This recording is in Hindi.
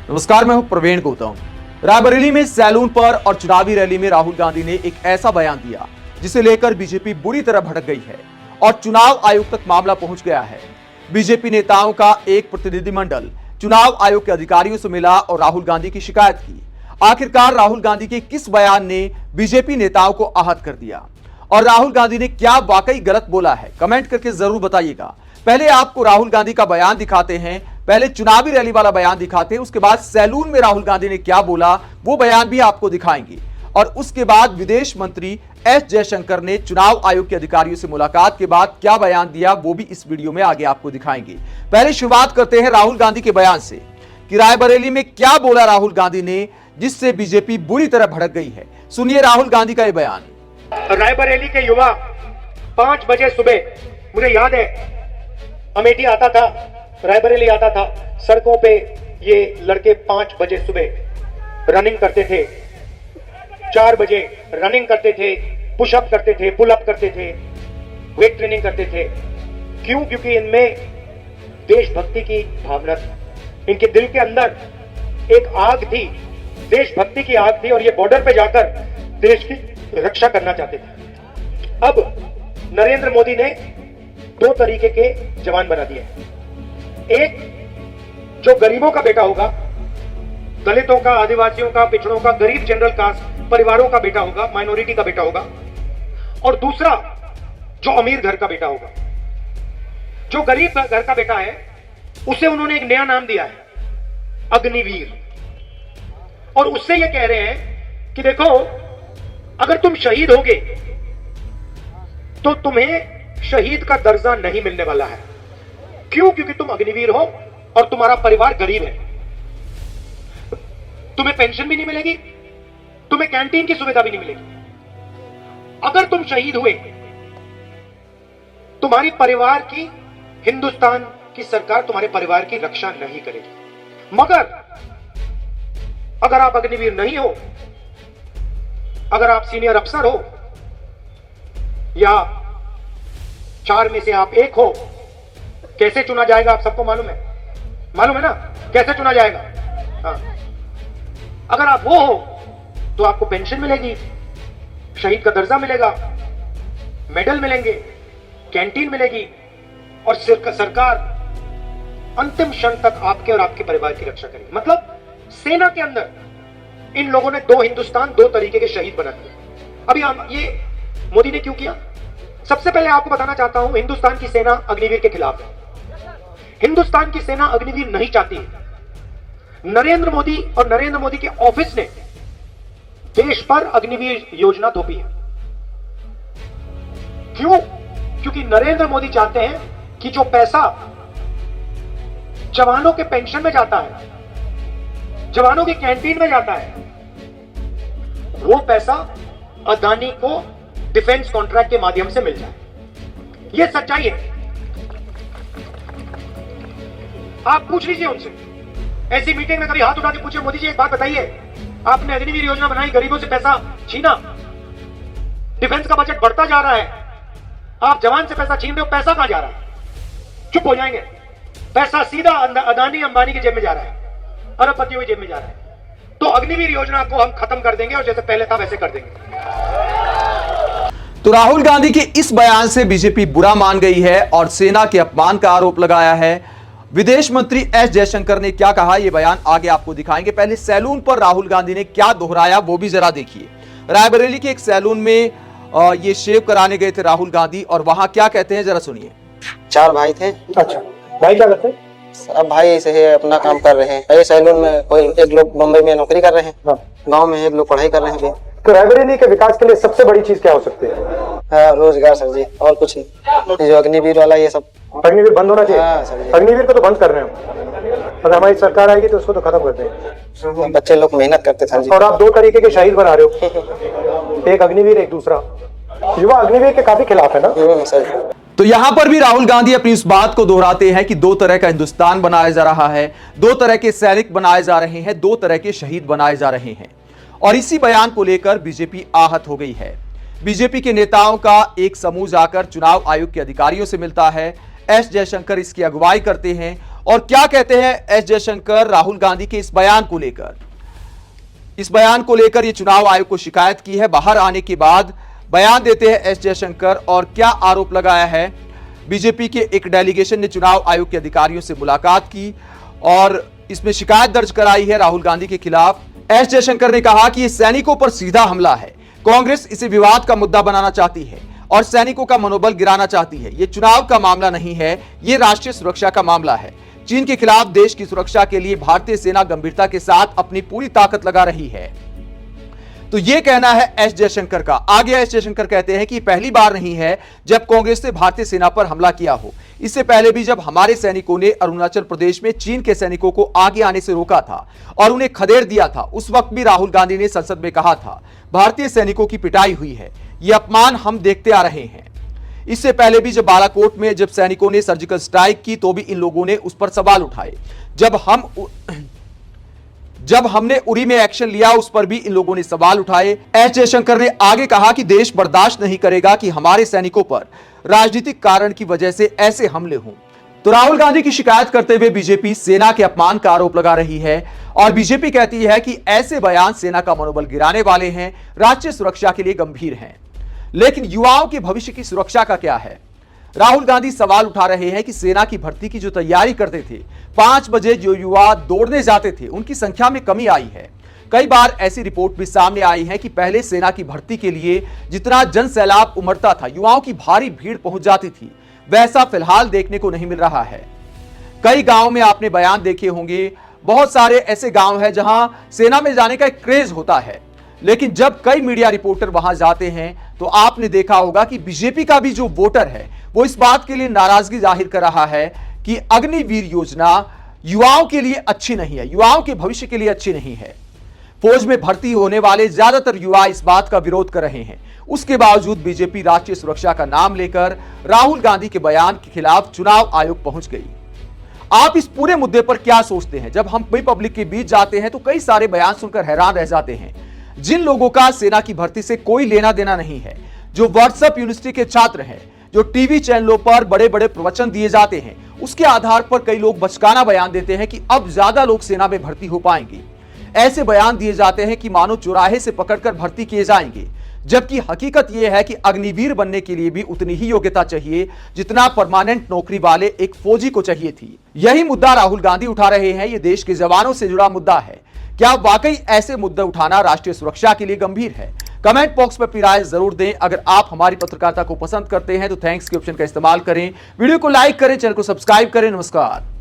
नमस्कार, मैं हूं प्रवीण गौतम। रायबरेली में सैलून पर और चुनावी रैली में राहुल गांधी ने एक ऐसा बयान दिया जिसे लेकर बीजेपी बुरी तरह भड़क गई है और चुनाव आयोग तक मामला पहुंच गया है। बीजेपी नेताओं का एक प्रतिनिधिमंडल चुनाव आयोग के अधिकारियों से मिला और राहुल गांधी की शिकायत की। आखिरकार राहुल गांधी के किस बयान ने बीजेपी नेताओं को आहत कर दिया और राहुल गांधी ने क्या वाकई गलत बोला है, कमेंट करके जरूर बताइएगा। पहले आपको राहुल गांधी का बयान दिखाते हैं, पहले चुनावी रैली वाला बयान दिखाते हैं, उसके बाद सैलून में राहुल गांधी ने क्या बोला वो बयान भी आपको दिखाएंगे और उसके बाद विदेश मंत्री एस जयशंकर ने चुनाव आयोग के अधिकारियों से मुलाकात के बाद क्या बयान दिया वो भी इस वीडियो में आगे आपको दिखाएंगे। पहले शुरुआत करते हैं राहुल गांधी के बयान से कि रायबरेली में क्या बोला राहुल गांधी ने जिससे बीजेपी बुरी तरह भड़क गई है। सुनिए राहुल गांधी का यह बयान। रायबरेली के युवा 5 बजे सुबह, मुझे याद है अमेठी आता था, रायबरेली आता था, सड़कों पे ये लड़के 5 बजे सुबह रनिंग करते थे, 4 बजे रनिंग करते थे, पुशअप करते थे, पुल अप करते थे, वेट ट्रेनिंग करते थे। क्यों? क्योंकि इनमें देशभक्ति की भावना थी, इनके दिल के अंदर एक आग थी, देशभक्ति की आग थी और ये बॉर्डर पे जाकर देश की रक्षा करना चाहते थे। अब नरेंद्र मोदी ने 2 तरीके के जवान बना दिए। एक जो गरीबों का बेटा होगा, दलितों का, आदिवासियों का, पिछड़ों का, गरीब जनरल कास्ट परिवारों का बेटा होगा, माइनॉरिटी का बेटा होगा, और दूसरा जो अमीर घर का बेटा होगा। जो गरीब घर का बेटा है उसे उन्होंने एक नया नाम दिया है, अग्निवीर। और उससे ये कह रहे हैं कि देखो, अगर तुम शहीद होगे तो तुम्हें शहीद का दर्जा नहीं मिलने वाला है। क्यों? क्योंकि तुम अग्निवीर हो और तुम्हारा परिवार गरीब है। तुम्हें पेंशन भी नहीं मिलेगी, तुम्हें कैंटीन की सुविधा भी नहीं मिलेगी। अगर तुम शहीद हुए, तुम्हारी परिवार की, हिंदुस्तान की सरकार तुम्हारे परिवार की रक्षा नहीं करेगी। मगर अगर आप अग्निवीर नहीं हो, अगर आप सीनियर अफसर हो या 4 में से आप एक हो, कैसे चुना जाएगा आप सबको मालूम है ना, कैसे चुना जाएगा? हाँ, अगर आप वो हो तो आपको पेंशन मिलेगी, शहीद का दर्जा मिलेगा, मेडल मिलेंगे, कैंटीन मिलेगी और सरकार अंतिम क्षण तक आपके और आपके परिवार की रक्षा करेगी। मतलब सेना के अंदर इन लोगों ने 2 हिंदुस्तान, 2 तरीके के शहीद बना दिए। अभी ये मोदी ने क्यों किया? सबसे पहले आपको बताना चाहता हूं, हिंदुस्तान की सेना अग्निवीर के खिलाफ है। हिंदुस्तान की सेना अग्निवीर नहीं चाहती है। नरेंद्र मोदी और नरेंद्र मोदी के ऑफिस ने देश पर अग्निवीर योजना थोपी है। क्यों? क्योंकि नरेंद्र मोदी चाहते हैं कि जो पैसा जवानों के पेंशन में जाता है, जवानों की कैंटीन में जाता है, वो पैसा अदानी को डिफेंस कॉन्ट्रैक्ट के माध्यम से मिल जाए। ये सच्चाई है। आप पूछ लीजिए उनसे, ऐसी मीटिंग में कभी हाथ उठा के पूछे, मोदी जी एक बात बताइए, आपने अग्निवीर योजना बनाई, गरीबों से पैसा छीना, डिफेंस का बजट बढ़ता जा रहा है, आप जवान से पैसा छीन रहे हो, पैसा कहां जा रहा है? चुप हो जाएंगे। पैसा सीधा अदानी अंबानी की जेब में जा रहा है, अरबपतियों की जेब में जा रहा है। तो अग्निवीर योजना को हम खत्म कर देंगे और जैसे पहले था वैसे कर देंगे। तो राहुल गांधी के इस बयान से बीजेपी बुरा मान गई है और सेना के अपमान का आरोप लगाया है। विदेश मंत्री एस जयशंकर ने क्या कहा ये बयान आगे आपको दिखाएंगे। पहले सैलून पर राहुल गांधी ने क्या दोहराया वो भी जरा देखिए। रायबरेली के एक सैलून में ये शेव कराने गए थे राहुल गांधी और वहां क्या कहते हैं जरा सुनिए। 4 भाई थे। अच्छा, भाई क्या करते हैं? सब भाई ऐसे ही अपना काम कर रहे हैं। ये सैलून में कोई एक लोग बम्बई में नौकरी कर रहे हैं, गांव में एक लोग पढ़ाई कर रहे हैं। तो रायबरेली के विकास के लिए सबसे बड़ी चीज क्या हो सकती है? रोजगार सर जी, और कुछ नहीं। ये जो अग्निवीर वाला ये सब, अग्निवीर बंद होना चाहिए। हाँ, सर जी। अग्निवीर को तो बंद कर रहे हो, अगर हमारी सरकार आएगी तो उसको तो खत्म कर देंगे। बच्चे लोग मेहनत करते सर जी। और आप 2 तरीके के शहीद बना रहे हो, एक अग्निवीर, एक दूसरा। युवा अग्निवीर के काफी खिलाफ है ना सर। तो यहां पर भी राहुल गांधी अपनी इस बात को दोहराते हैं कि 2 तरह का हिंदुस्तान बनाया जा रहा है, 2 तरह के सैनिक बनाए जा रहे हैं, 2 तरह के शहीद बनाए जा रहे हैं। और इसी बयान को लेकर बीजेपी आहत हो गई है। बीजेपी के नेताओं का एक समूह जाकर चुनाव आयोग के अधिकारियों से मिलता है। एस जयशंकर इसकी अगुवाई करते हैं और क्या कहते हैं एस जयशंकर राहुल गांधी के इस बयान को लेकर। इस बयान को लेकर ये चुनाव आयोग को शिकायत की है। बाहर आने के बाद बयान देते हैं एस जयशंकर और क्या आरोप लगाया है। बीजेपी के एक डेलीगेशन ने चुनाव आयोग के अधिकारियों से मुलाकात की और इसमें शिकायत दर्ज कराई है राहुल गांधी के खिलाफ। एस जयशंकर ने कहा कि ये सैनिकों पर सीधा हमला है। कांग्रेस इसे विवाद का मुद्दा बनाना चाहती है और सैनिकों का मनोबल गिराना चाहती है। ये चुनाव का मामला नहीं है, ये राष्ट्रीय सुरक्षा का मामला है। चीन के खिलाफ देश की सुरक्षा के लिए भारतीय सेना गंभीरता के साथ अपनी पूरी ताकत लगा रही है। तो यह कहना है एस जयशंकर का। आगे एस जयशंकर कहते हैं कि पहली बार नहीं है जब कांग्रेस ने भारतीय सेना पर हमला किया हो। इससे पहले भी जब हमारे सैनिकों ने अरुणाचल प्रदेश में चीन के सैनिकों को आगे आने से रोका था और उन्हें खदेड़ दिया था, उस वक्त भी राहुल गांधी ने संसद में कहा था भारतीय सैनिकों की पिटाई हुई है, यह अपमान हम देखते आ रहे हैं। इससे पहले भी जब बालाकोट में जब सैनिकों ने सर्जिकल स्ट्राइक की तो भी इन लोगों ने उस पर सवाल उठाए। जब हमने उरी में एक्शन लिया उस पर भी इन लोगों ने सवाल उठाए। एस जयशंकर ने आगे कहा कि देश बर्दाश्त नहीं करेगा कि हमारे सैनिकों पर राजनीतिक कारण की वजह से ऐसे हमले हों। तो राहुल गांधी की शिकायत करते हुए बीजेपी सेना के अपमान का आरोप लगा रही है और बीजेपी कहती है कि ऐसे बयान सेना का मनोबल गिराने वाले हैं, राष्ट्रीय सुरक्षा के लिए गंभीर हैं। लेकिन युवाओं के भविष्य की सुरक्षा का क्या है? राहुल गांधी सवाल उठा रहे हैं कि सेना की भर्ती की जो तैयारी करते थे, 5 बजे जो युवा दौड़ने जाते थे, उनकी संख्या में कमी आई है। कई बार ऐसी रिपोर्ट भी सामने आई है कि पहले सेना की भर्ती के लिए जितना जन सैलाब उमड़ता था, युवाओं की भारी भीड़ पहुंच जाती थी, वैसा फिलहाल देखने को नहीं मिल रहा है। कई गांवों में आपने बयान देखे होंगे, बहुत सारे ऐसे गांव हैं जहां सेना में जाने का एक क्रेज होता है, लेकिन जब कई मीडिया रिपोर्टर वहां जाते हैं तो आपने देखा होगा कि बीजेपी का भी जो वोटर है वो इस बात के लिए नाराजगी जाहिर कर रहा है कि अग्निवीर योजना युवाओं के लिए अच्छी नहीं है, युवाओं के भविष्य के लिए अच्छी नहीं है। फौज में भर्ती होने वाले ज्यादातर युवा इस बात का विरोध कर रहे हैं। उसके बावजूद बीजेपी राष्ट्रीय सुरक्षा का नाम लेकर राहुल गांधी के बयान के खिलाफ चुनाव आयोग पहुंच गई। आप इस पूरे मुद्दे पर क्या सोचते हैं? जब हम पब्लिक के बीच जाते हैं तो कई सारे बयान सुनकर हैरान रह जाते हैं। जिन लोगों का सेना की भर्ती से कोई लेना देना नहीं है, जो व्हाट्सएप यूनिवर्सिटी के छात्र हैं, जो टीवी चैनलों पर बड़े बड़े प्रवचन दिए जाते हैं, उसके आधार पर कई लोग बचकाना बयान देते हैं कि अब ज्यादा लोग सेना में भर्ती हो पाएंगे। ऐसे बयान दिए जाते हैं कि मानो चौराहे से पकड़कर भर्ती किए जाएंगे, जबकि हकीकत यह है कि अग्निवीर बनने के लिए भी उतनी ही योग्यता चाहिए जितना परमानेंट नौकरी वाले एक फौजी को चाहिए थी। यही मुद्दा राहुल गांधी उठा रहे हैं। यह देश के जवानों से जुड़ा मुद्दा है। क्या वाकई ऐसे मुद्दे उठाना राष्ट्रीय सुरक्षा के लिए गंभीर है? कमेंट बॉक्स में अपनी राय जरूर दें। अगर आप हमारी पत्रकारिता को पसंद करते हैं तो थैंक्स के ऑप्शन का इस्तेमाल करें, वीडियो को लाइक करें, चैनल को सब्सक्राइब करें। नमस्कार।